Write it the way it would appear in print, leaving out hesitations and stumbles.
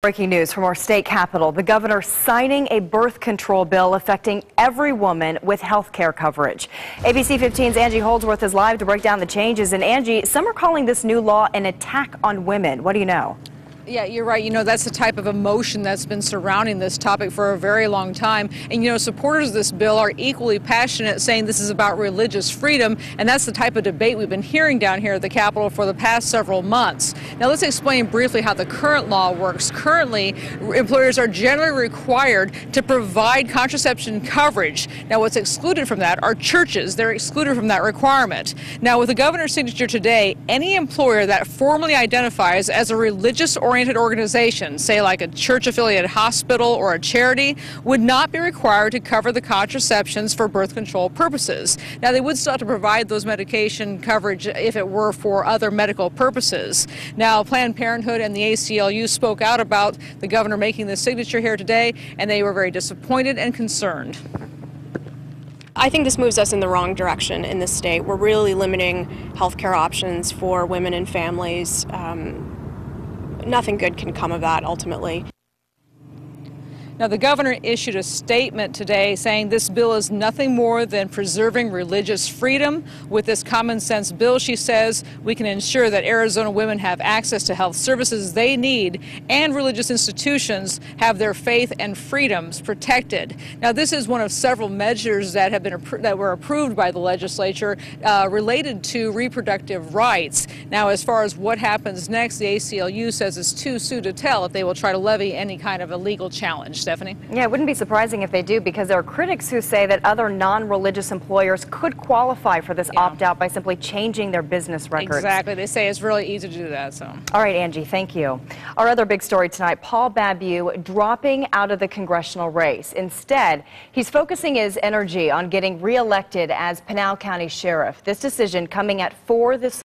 Breaking news from our state capitol. The governor signing a birth control bill affecting every woman with health care coverage. ABC 15's Angie Holdsworth is live to break down the changes. And Angie, some are calling this new law an attack on women. What do you know? Yeah, you're right. That's the type of emotion that's been surrounding this topic for a very long time. And, supporters of this bill are equally passionate, saying this is about religious freedom. And that's the type of debate we've been hearing down here at the Capitol for the past several months. Now, let's explain briefly how the current law works. Currently, employers are generally required to provide contraception coverage. Now, what's excluded from that are churches. They're excluded from that requirement. Now, with the governor's signature today, any employer that formally identifies as a religious-oriented organization, say like a church-affiliated hospital or a charity, would not be required to cover the contraceptions for birth control purposes. Now, they would still have to provide those medication coverage if it were for other medical purposes. Now, Planned Parenthood and the ACLU spoke out about the governor making this signature here today, and they were very disappointed and concerned. I think this moves us in the wrong direction in this state. We're really limiting health care options for women and families. Nothing good can come of that ultimately. Now, the governor issued a statement today saying this bill is nothing more than preserving religious freedom. With this common sense bill, she says, we can ensure that Arizona women have access to health services they need and religious institutions have their faith and freedoms protected. Now, this is one of several measures that have been that were approved by the legislature related to reproductive rights. Now, as far as what happens next, the ACLU says it's too soon to tell if they will try to levy any kind of a legal challenge. Stephanie? Yeah, it wouldn't be surprising if they do, because there are critics who say that other non-religious employers could qualify for this opt-out by simply changing their business records. Exactly. They say it's really easy to do that. So. All right, Angie, thank you. Our other big story tonight, Paul Babu dropping out of the congressional race. Instead, he's focusing his energy on getting reelected as Pinal County Sheriff. This decision coming at 4 this